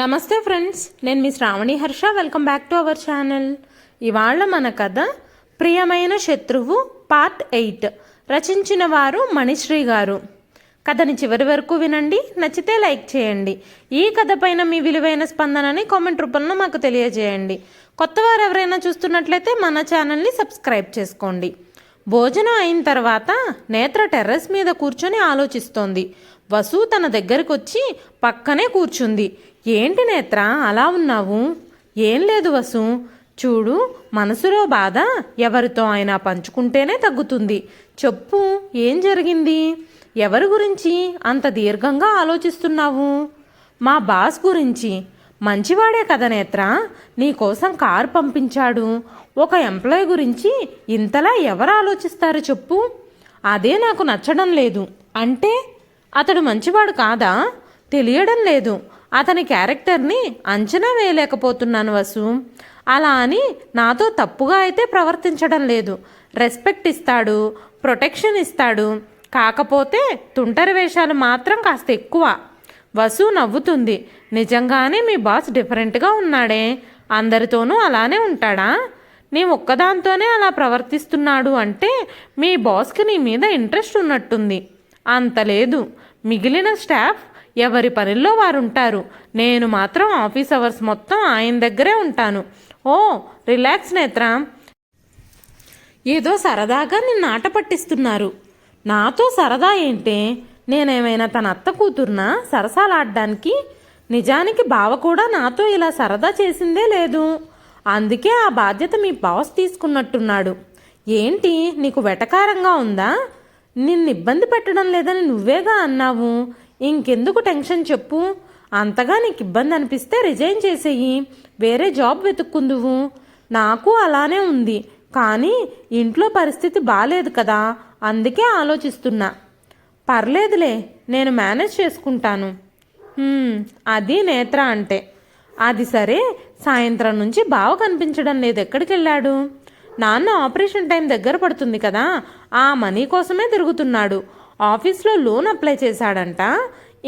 నమస్తే ఫ్రెండ్స్, నేను మీ Sravani Harsha. Welcome back to our channel. ఇవాళ మన కథ ప్రియమైన శత్రువు పార్ట్ 8. రచించిన వారు మణిశ్రీ గారు. కథని చివరి వరకు వినండి. నచ్చితే లైక్ చేయండి. ఈ కథ పైన మీ విలువైన స్పందనని కామెంట్ రూపంలో మాకు తెలియజేయండి. కొత్తవారు ఎవరైనా చూస్తున్నట్లయితే మన ఛానల్ని సబ్స్క్రైబ్ చేసుకోండి. భోజనం అయిన తర్వాత నేత్ర టెర్రస్ మీద కూర్చొని ఆలోచిస్తోంది. వసు తన దగ్గరికి వచ్చి పక్కనే కూర్చుంది. ఏంటి నేత్ర అలా ఉన్నావు? ఏం లేదు వసు, చూడు, మనసులో బాధ ఎవరితో అయినా పంచుకుంటేనే తగ్గుతుంది. చెప్పు, ఏం జరిగింది? ఎవరి గురించి అంత దీర్ఘంగా ఆలోచిస్తున్నావు? మా బాస్ గురించి. మంచివాడే కదా నేత్ర, నీకోసం కారు పంపించాడు. ఒక ఎంప్లాయ్ గురించి ఇంతలా ఎవరు ఆలోచిస్తారు చెప్పు? అదే నాకు నచ్చడం లేదు. అంటే అతడు మంచివాడు కాదా? తెలియడం లేదు. అతని క్యారెక్టర్ని అంచనా వేయలేకపోతున్నాను వసు. అలా అని నాతో తప్పుగా అయితే ప్రవర్తించడం లేదు. రెస్పెక్ట్ ఇస్తాడు, ప్రొటెక్షన్ ఇస్తాడు. కాకపోతే తుంటరి వేషాలు మాత్రం కాస్త ఎక్కువ. వసు నవ్వుతుంది. నిజంగానే మీ బాస్ డిఫరెంట్గా ఉన్నాడే. అందరితోనూ అలానే ఉంటాడా? నీ ఒక్కదాంతోనే అలా ప్రవర్తిస్తున్నాడు అంటే మీ బాస్కి నీ మీద ఇంట్రెస్ట్ ఉన్నట్టుంది. అంత లేదు. మిగిలిన స్టాఫ్ ఎవరి పనుల్లో వారు ఉంటారు. నేను మాత్రం ఆఫీస్ అవర్స్ మొత్తం ఆయన దగ్గరే ఉంటాను. ఓ రిలాక్స్ నేత్ర, ఏదో సరదాగా నిన్ను ఆట పట్టిస్తున్నారు. నాతో సరదా ఏంటే? నేనేమైనా తన అత్త కూతుర్నా సరసాలాడడానికి? నిజానికి బావ కూడా నాతో ఇలా సరదా చేసిందే లేదు. అందుకే ఆ బాధ్యత మీ బాస్ తీసుకున్నట్టున్నాడు. ఏంటి, నీకు వెటకారంగా ఉందా? నిన్ను ఇబ్బంది పెట్టడం లేదని నువ్వేగా అన్నావు. ఇంకెందుకు టెన్షన్ చెప్పు. అంతగా నీకు ఇబ్బంది అనిపిస్తే రిజైన్ చేసేయి, వేరే జాబ్ వెతుక్కుందువు. నాకు అలానే ఉంది, కానీ ఇంట్లో పరిస్థితి బాలేదు కదా, అందుకే ఆలోచిస్తున్నా. పర్లేదులే, నేను మేనేజ్ చేసుకుంటాను. అది నేత్ర అంటే. అది సరే, సాయంత్రం నుంచి బావ కనిపించడం లేదు. ఎక్కడికి వెళ్ళాడు? నాన్న ఆపరేషన్ టైం దగ్గర పడుతుంది కదా, ఆ మనీ కోసమే తిరుగుతున్నాడు. ఆఫీస్లో లోన్ అప్లై చేశాడంట.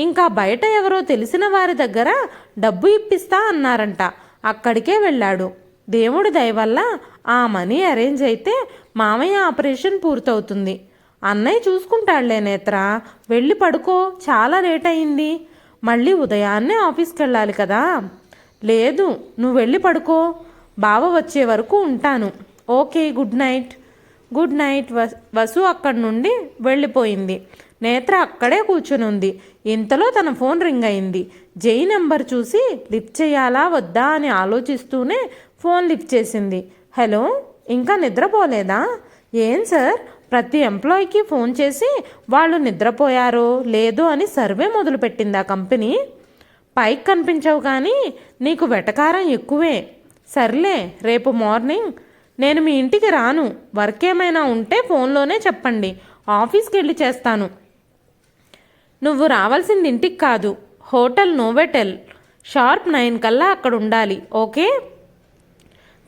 ఇంకా బయట ఎవరో తెలిసిన వారి దగ్గర డబ్బు ఇప్పిస్తా అన్నారంట. అక్కడికే వెళ్ళాడు. దేవుడి దయ వల్ల ఆ మనీ అరేంజ్ అయితే మామయ్య ఆపరేషన్ పూర్తవుతుంది. అన్నయ్య చూసుకుంటాడులే నేత్ర, వెళ్ళి పడుకో, చాలా లేట్ అయింది. మళ్ళీ ఉదయాన్నే ఆఫీస్కి వెళ్ళాలి కదా. లేదు, నువ్వు వెళ్ళి పడుకో, బావ వచ్చే వరకు ఉంటాను. Okay, good night. Good night. Vasu అక్కడి నుండి వెళ్ళిపోయింది. నేత్ర అక్కడే కూర్చుని ఉంది. ఇంతలో తన ఫోన్ రింగ్ అయింది. జై నెంబర్ చూసి లిఫ్ట్ చేయాలా వద్దా అని ఆలోచిస్తూనే ఫోన్ లిఫ్ట్ చేసింది. హలో, ఇంకా నిద్రపోలేదా? ఏం సార్, ప్రతి ఎంప్లాయీకి ఫోన్ చేసి వాళ్ళు నిద్రపోయారో లేదో అని సర్వే మొదలుపెట్టింది ఆ కంపెనీ. పైకి కనిపించవు కానీ నీకు వెటకారం ఎక్కువే. సర్లే, రేపు మార్నింగ్ నేను మీ ఇంటికి రాను. వర్క్ ఏమైనా ఉంటే ఫోన్లోనే చెప్పండి, ఆఫీస్కి వెళ్ళి చేస్తాను. నువ్వు రావాల్సింది ఇంటికి కాదు, హోటల్ నోవెటెల్. షార్ప్ 9 కల్లా అక్కడ ఉండాలి, ఓకే?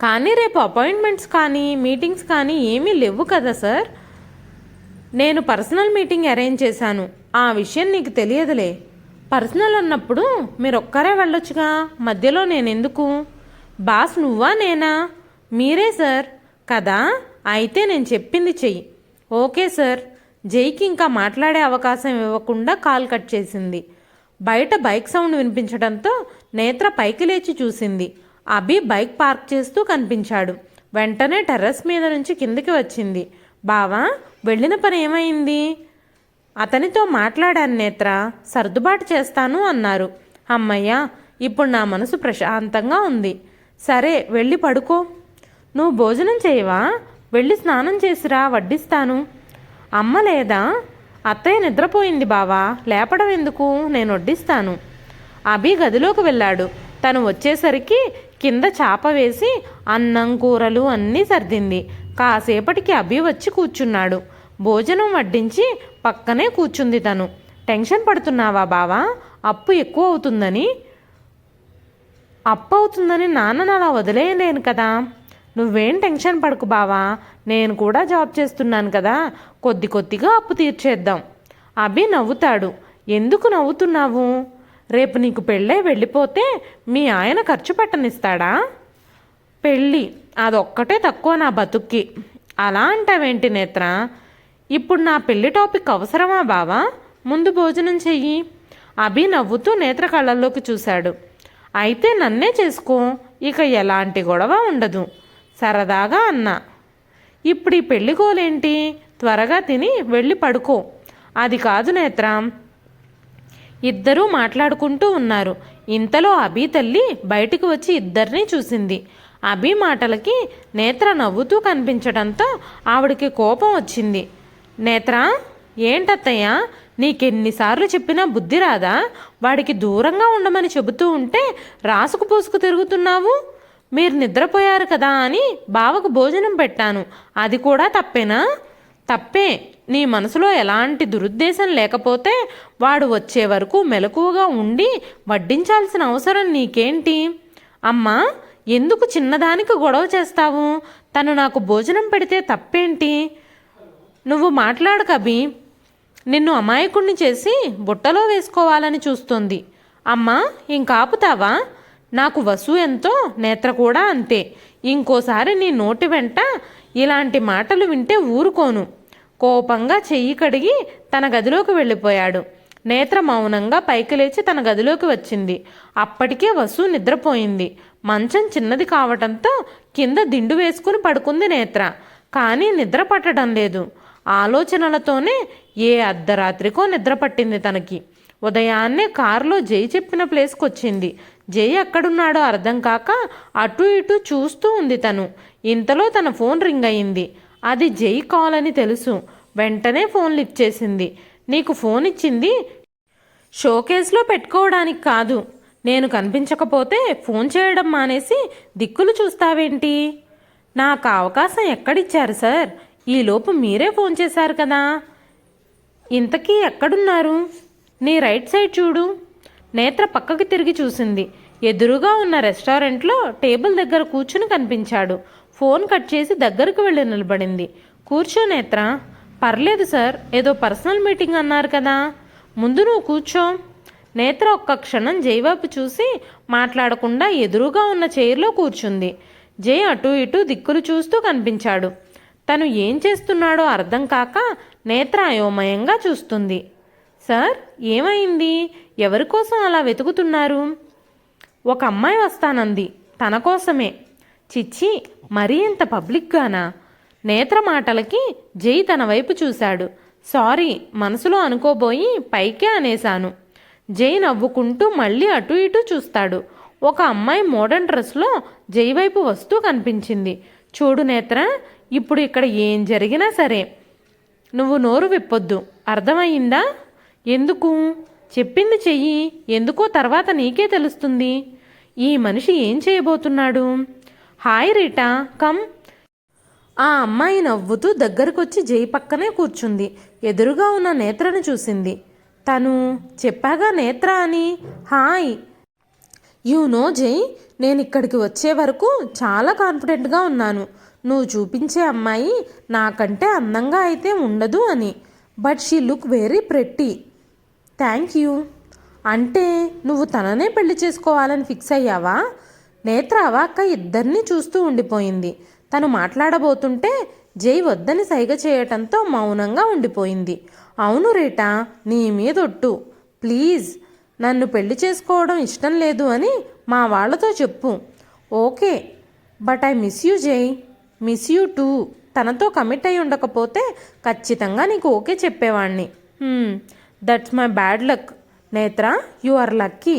కానీ రేపు అపాయింట్మెంట్స్ కానీ మీటింగ్స్ కానీ ఏమీ లేవు కదా సార్. నేను పర్సనల్ మీటింగ్ అరేంజ్ చేశాను. ఆ విషయం నీకు తెలియదులే. పర్సనల్ అన్నప్పుడు మీరు ఒక్కరే వెళ్ళొచ్చుగా, మధ్యలో నేనెందుకు? బాస్ నువ్వా నేనా? మీరే సార్. కదా, అయితే నేను చెప్పింది చెయ్యి. Okay sir. జైకి ఇంకా మాట్లాడే అవకాశం ఇవ్వకుండా కాల్ కట్ చేసింది. బయట బైక్ సౌండ్ వినిపించడంతో నేత్ర పైకి లేచి చూసింది. అభి బైక్ పార్క్ చేస్తూ కనిపించాడు. వెంటనే టెర్రస్ మీద నుంచి కిందికి వచ్చింది. బావా, వెళ్ళిన పని ఏమైంది? అతనితో మాట్లాడాను నేత్ర, సర్దుబాటు చేస్తాను అన్నారు. అమ్మయ్య, ఇప్పుడు నా మనసు ప్రశాంతంగా ఉంది. సరే, వెళ్ళి పడుకో. నువ్వు భోజనం చేయవా? వెళ్ళి స్నానం చేసిరా, వడ్డిస్తాను. అమ్మ లేదా? అత్తయ్య నిద్రపోయింది బావా, లేపడం ఎందుకు, నేను వడ్డిస్తాను. అభి గదిలోకి వెళ్ళాడు. తను వచ్చేసరికి కింద చాప వేసి అన్నం కూరలు అన్నీ సర్దింది. కాసేపటికి అభి వచ్చి కూర్చున్నాడు. భోజనం వడ్డించి పక్కనే కూర్చుంది తను. టెన్షన్ పడుతున్నావా బావా? అప్పు ఎక్కువ అవుతుందని? అప్పు అవుతుందని నాన్నను అలా వదిలేయలేను కదా. నువ్వేం టెన్షన్ పడకు బావా, నేను కూడా జాబ్ చేస్తున్నాను కదా, కొద్ది కొద్దిగా అప్పు తీర్చేద్దాం. అభి నవ్వుతాడు. ఎందుకు నవ్వుతున్నావు? రేపు నీకు పెళ్ళే వెళ్ళిపోతే మీ ఆయన ఖర్చు పెట్టనిస్తాడా? పెళ్ళి అదొక్కటే తక్కువ నా బతుక్కి. అలా అంటావేంటి నేత్ర? ఇప్పుడు నా పెళ్లి టాపిక్ అవసరమా బావా? ముందు భోజనం చెయ్యి. అభి నవ్వుతూ నేత్ర కళ్ళల్లోకి చూశాడు. అయితే నన్నే చేసుకో, ఇక ఎలాంటి గొడవ ఉండదు సరదాగా అన్నా. ఇప్పుడు ఈ పెళ్లి గోలేంటి? త్వరగా తిని వెళ్ళి పడుకో. అది కాదు నేత్ర. ఇద్దరూ మాట్లాడుకుంటూ ఉన్నారు. ఇంతలో అభి తల్లి బయటికి వచ్చి ఇద్దరినీ చూసింది. అభి మాటలకి నేత్ర నవ్వుతూ కనిపించడంతో ఆవిడికి కోపం వచ్చింది. నేత్ర, ఏంటత్తయ్య, నీకెన్నిసార్లు చెప్పినా బుద్ధి రాదా? వాడికి దూరంగా ఉండమని చెబుతూ ఉంటే రాసుకు పూసుకు తిరుగుతున్నావు. మీరు నిద్రపోయారు కదా అని బావకు భోజనం పెట్టాను, అది కూడా తప్పేనా? తప్పే. నీ మనసులో ఎలాంటి దురుద్దేశం లేకపోతే వాడు వచ్చే వరకు మెలకువగా ఉండి వడ్డించాల్సిన అవసరం నీకేంటి? అమ్మా, ఎందుకు చిన్నదానికి గొడవ చేస్తావు? తను నాకు భోజనం పెడితే తప్పేంటి? నువ్వు మాట్లాడకబి. నిన్ను అమాయకుణ్ణి చేసి బుట్టలో వేసుకోవాలని చూస్తోంది. అమ్మా, ఇంకాపుతావా? నాకు వసు ఎంతో నేత్ర కూడా అంతే. ఇంకోసారి నీ నోటి వెంట ఇలాంటి మాటలు వింటే ఊరుకోను. కోపంగా చెయ్యి కడిగి తన గదిలోకి వెళ్ళిపోయాడు. నేత్ర మౌనంగా పైకి లేచి తన గదిలోకి వచ్చింది. అప్పటికే వసు నిద్రపోయింది. మంచం చిన్నది కావటంతో కింద దిండు వేసుకుని పడుకుంది నేత్ర. కానీ నిద్ర పట్టడం లేదు. ఆలోచనలతోనే ఏ అర్ధరాత్రికో నిద్ర పట్టింది తనకి. ఉదయాన్నే కారులో జై చెప్పిన ప్లేస్కి వచ్చింది. జై ఎక్కడున్నాడో అర్థం కాక అటు ఇటు చూస్తూ ఉంది తను. ఇంతలో తన ఫోన్ రింగ్ అయింది. అది జై కాల్ అని తెలుసు. వెంటనే ఫోన్ లిఫ్ట్ చేసింది. నీకు ఫోన్ ఇచ్చింది షోకేస్లో పెట్టుకోవడానికి కాదు. నేను కనిపించకపోతే ఫోన్ చేయడం మానేసి దిక్కులు చూస్తావేంటి? నాకు అవకాశం ఎక్కడిచ్చారు సార్? ఈలోపు మీరే ఫోన్ చేశారు కదా. ఇంతకీ ఎక్కడున్నారు? నీ రైట్ సైడ్ చూడు. నేత్ర పక్కకి తిరిగి చూసింది. ఎదురుగా ఉన్న రెస్టారెంట్లో టేబుల్ దగ్గర కూర్చుని కనిపించాడు. ఫోన్ కట్ చేసి దగ్గరకు వెళ్ళి నిలబడింది. కూర్చో నేత్ర. పర్లేదు సార్, ఏదో పర్సనల్ మీటింగ్ అన్నారు కదా. ముందు నువ్వు కూర్చో. నేత్ర ఒక్క క్షణం జైవైపు చూసి మాట్లాడకుండా ఎదురుగా ఉన్న చైర్లో కూర్చుంది. జై అటు ఇటు దిక్కులు చూస్తూ కనిపించాడు. తను ఏం చేస్తున్నాడో అర్థం కాక నేత్ర అయోమయంగా చూస్తుంది. సార్, ఏమైంది? ఎవరి కోసం అలా వెతుకుతున్నారు? ఒక అమ్మాయి వస్తానంది, తన కోసమే. చిచ్చి, మరీ ఇంత పబ్లిక్గానా? నేత్ర మాటలకి జై తన వైపు చూశాడు. సారీ, మనసులో అనుకోబోయి పైకే అనేశాను. జై నవ్వుకుంటూ మళ్ళీ అటు ఇటు చూస్తాడు. ఒక అమ్మాయి మోడర్న్ డ్రెస్లో జై వైపు వస్తూ కనిపించింది. చూడు నేత్ర, ఇప్పుడు ఇక్కడ ఏం జరిగినా సరే నువ్వు నోరు విప్పొద్దు, అర్థమయ్యిందా? ఎందుకు? చెప్పింది చెయ్యి. ఎందుకో తర్వాత నీకే తెలుస్తుంది. ఈ మనిషి ఏం చేయబోతున్నాడు? Hi Rita, come. ఆ అమ్మాయి నవ్వుతూ దగ్గరకొచ్చి జై పక్కనే కూర్చుంది. ఎదురుగా ఉన్న నేత్రను చూసింది. తను చెప్పాగా నేత్ర అని. హాయ్. యు నో జై, నేను ఇక్కడికి వచ్చే వరకు చాలా కాన్ఫిడెంట్గా ఉన్నాను. నువ్వు చూపించే అమ్మాయి నాకంటే అందంగా అయితే ఉండదు అని. But she look very pretty. Thank you. అంటే నువ్వు తననే పెళ్లి చేసుకోవాలని ఫిక్స్ అయ్యావా? నేత్ర అవాక్క ఇద్దరినీ చూస్తూ ఉండిపోయింది. తను మాట్లాడబోతుంటే జై వద్దని సైగ చేయటంతో మౌనంగా ఉండిపోయింది. అవును రీటా, నీ మీదొట్టు. ప్లీజ్, నన్ను పెళ్లి చేసుకోవడం ఇష్టం లేదు అని మా వాళ్లతో చెప్పు. Okay, but I miss you Jai. Miss you too. తనతో కమిట్ అయి ఉండకపోతే ఖచ్చితంగా నీకు ఓకే చెప్పేవాణ్ణి. That's my bad luck. Netra, you are lucky.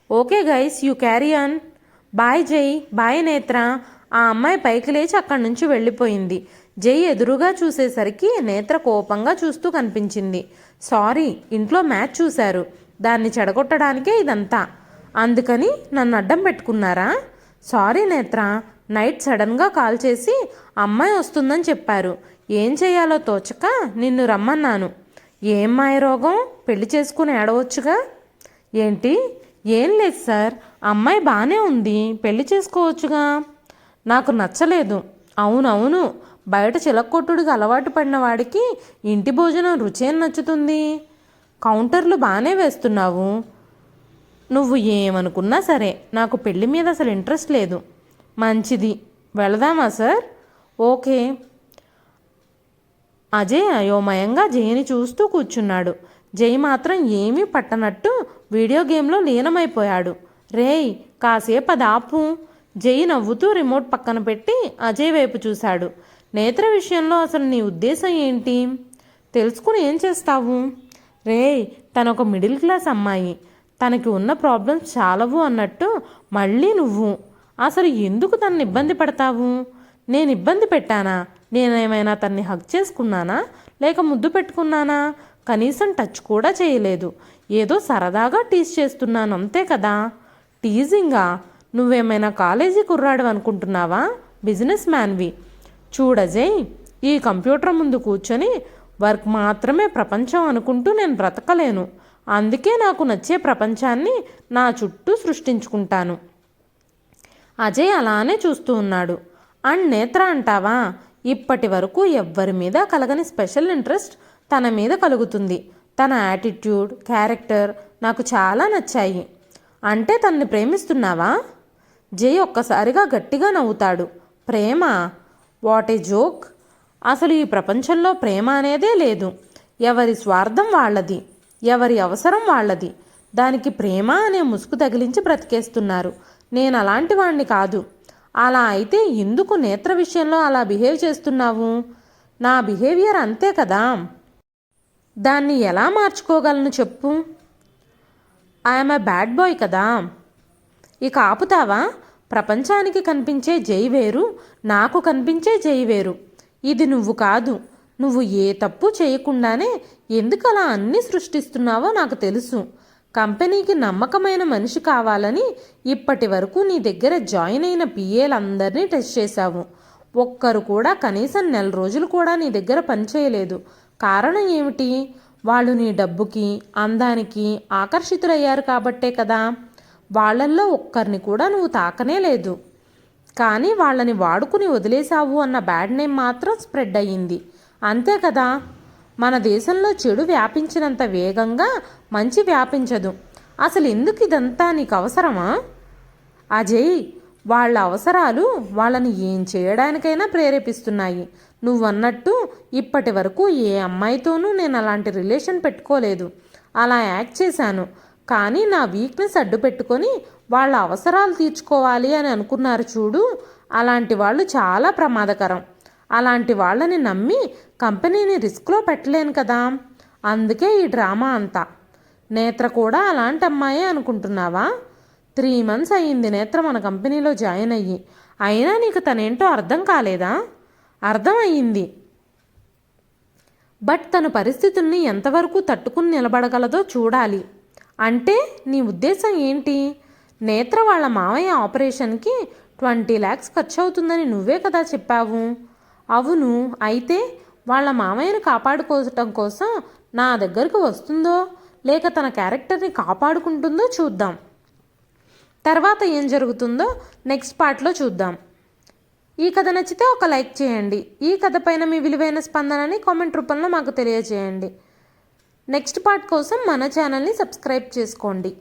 Okay guys, you carry on. Bye Jai. Bye Netra. ఆ అమ్మాయి పైకి లేచి అక్కడి నుంచి వెళ్ళిపోయింది. జై ఎదురుగా చూసేసరికి నేత్ర కోపంగా చూస్తూ కనిపించింది. సారీ, ఇంట్లో మ్యాచ్ చూశారు, దాన్ని చెడగొట్టడానికే ఇదంతా. అందుకని నన్ను అడ్డం పెట్టుకున్నారా? సారీ నేత్ర, నైట్ సడన్గా కాల్ చేసి అమ్మాయి వస్తుందని చెప్పారు. ఏం చేయాలో తోచక నిన్ను రమ్మన్నాను. ఏం మాయ రోగం? పెళ్లి చేసుకుని ఏడవచ్చుగా. ఏంటి? ఏం లేదు సార్, అమ్మాయి బాగానే ఉంది, పెళ్లి చేసుకోవచ్చుగా. నాకు నచ్చలేదు. అవునవును, బయట చిలక్కొట్టుడికి అలవాటు పడిన వాడికి ఇంటి భోజనం రుచేం నచ్చుతుంది? కౌంటర్లు బాగానే వేస్తున్నావు. నువ్వు ఏమనుకున్నా సరే నాకు పెళ్లి మీద అసలు ఇంట్రెస్ట్ లేదు. మంచిది, వెళదామా సార్? ఓకే. అజయ్ అయోమయంగా జైని చూస్తూ కూర్చున్నాడు. జై మాత్రం ఏమీ పట్టనట్టు వీడియో గేమ్లో లీనమైపోయాడు. రేయ్, కాసేపు అది ఆపు. జై నవ్వుతూ రిమోట్ పక్కన పెట్టి అజయ్ వైపు చూశాడు. నేత్ర విషయంలో అసలు నీ ఉద్దేశం ఏంటి? తెలుసుకుని ఏం చేస్తావు? రేయ్, తనొక మిడిల్ క్లాస్ అమ్మాయి, తనకి ఉన్న ప్రాబ్లమ్స్ చాలవు అన్నట్టు మళ్ళీ నువ్వు అసలు ఎందుకు తనని ఇబ్బంది పడతావు? నేను ఇబ్బంది పెట్టానా? నేనేమైనా తన్ని హగ్ చేసుకున్నానా, లేక ముద్దు పెట్టుకున్నానా? కనీసం టచ్ కూడా చేయలేదు. ఏదో సరదాగా టీజ్ చేస్తున్నాను అంతే కదా. టీజింగా? నువ్వేమైనా కాలేజీ కుర్రాడు అనుకుంటున్నావా? బిజినెస్ మ్యాన్వి. చూడజయ్, ఈ కంప్యూటర్ ముందు కూర్చొని వర్క్ మాత్రమే ప్రపంచం అనుకుంటూ నేను బ్రతకలేను. అందుకే నాకు నచ్చే ప్రపంచాన్ని నా చుట్టూ సృష్టించుకుంటాను. అజయ్ అలానే చూస్తూ ఉన్నాడు. అండ్ నేత్ర అంటావా? ఇప్పటి వరకు ఎవ్వరి మీద కలగని స్పెషల్ ఇంట్రెస్ట్ తన మీద కలుగుతుంది. తన యాటిట్యూడ్, క్యారెక్టర్ నాకు చాలా నచ్చాయి. అంటే తనని ప్రేమిస్తున్నావా? జై ఒక్కసారిగా గట్టిగా నవ్వుతాడు. ప్రేమ? What a joke. అసలు ఈ ప్రపంచంలో ప్రేమ అనేదే లేదు. ఎవరి స్వార్థం వాళ్ళది, ఎవరి అవసరం వాళ్ళది. దానికి ప్రేమ అనే ముసుగు తగిలించి బ్రతికేస్తున్నారు. నేను అలాంటి వాణ్ణి కాదు. అలా అయితే ఎందుకు నేత్ర విషయంలో అలా బిహేవ్ చేస్తున్నావు? నా బిహేవియర్ అంతే కదా. దాన్ని ఎలా మార్చుకోగలను చెప్పు? ఐఎమ్ ఎ బ్యాడ్ బాయ్ కదా. ఇక ఆపుతావా? ప్రపంచానికి కనిపించే జై వేరు, నాకు కనిపించే జై వేరు. ఇది నువ్వు కాదు. నువ్వు ఏ తప్పు చేయకుండానే ఎందుకలా అన్నీ సృష్టిస్తున్నావో నాకు తెలుసు. కంపెనీకి నమ్మకమైన మనిషి కావాలని ఇప్పటి వరకు నీ దగ్గర జాయిన్ అయిన పిఏలందరినీ టెస్ట్ చేశావు. ఒక్కరు కూడా కనీసం 4 రోజులు కూడా నీ దగ్గర పనిచేయలేదు. కారణం ఏమిటి? వాళ్ళు నీ డబ్బుకి, అందానికి ఆకర్షితులయ్యారు కాబట్టే కదా. వాళ్ళల్లో ఒక్కరిని కూడా నువ్వు తాకనే లేదు. కానీ వాళ్ళని వాడుకుని వదిలేశావు అన్న బ్యాడ్ నేమ్ మాత్రం స్ప్రెడ్ అయ్యింది. అంతే కదా. మన దేశంలో చెడు వ్యాపించినంత వేగంగా మంచి వ్యాపించదు. అసలు ఎందుకు ఇదంతా నీకు అవసరమా? అజయ్, వాళ్ళ అవసరాలు వాళ్ళని ఏం చేయడానికైనా ప్రేరేపిస్తున్నాయి. నువ్వన్నట్టు ఇప్పటి వరకు ఏ అమ్మాయితోనూ నేను అలాంటి రిలేషన్ పెట్టుకోలేదు. అలా యాక్ట్ చేశాను. కానీ నా వీక్నెస్ అడ్డు పెట్టుకొని వాళ్ళ అవసరాలు తీర్చుకోవాలి అని అనుకున్నారు చూడు, అలాంటి వాళ్ళు చాలా ప్రమాదకరం. అలాంటి వాళ్ళని నమ్మి కంపెనీని రిస్క్లో పెట్టలేను కదా. అందుకే ఈ డ్రామా అంతా. నేత్ర కూడా అలాంటి అమ్మాయే అనుకుంటున్నావా? 3 months అయ్యింది నేత్ర మన కంపెనీలో జాయిన్ అయ్యి. అయినా నీకు తనేంటో అర్థం కాలేదా? అర్థమయ్యింది. బట్ తన పరిస్థితుల్ని ఎంతవరకు తట్టుకుని నిలబడగలదో చూడాలి. అంటే నీ ఉద్దేశం ఏంటి? నేత్ర వాళ్ళ మావయ్య ఆపరేషన్కి 20 lakhs ఖర్చు అవుతుందని నువ్వే కదా చెప్పావు. అవును. అయితే వాళ్ళ మామయ్యను కాపాడుకోవటం కోసం నా దగ్గరకు వస్తుందో, లేక తన క్యారెక్టర్ని కాపాడుకుంటుందో చూద్దాం. తర్వాత ఏం జరుగుతుందో నెక్స్ట్ పార్ట్లో చూద్దాం. ఈ కథ నచ్చితే ఒక లైక్ చేయండి. ఈ కథ పైన మీ విలువైన స్పందనని కామెంట్ రూపంలో మాకు తెలియజేయండి. నెక్స్ట్ పార్ట్ కోసం మన ఛానల్ని సబ్స్క్రైబ్ చేసుకోండి.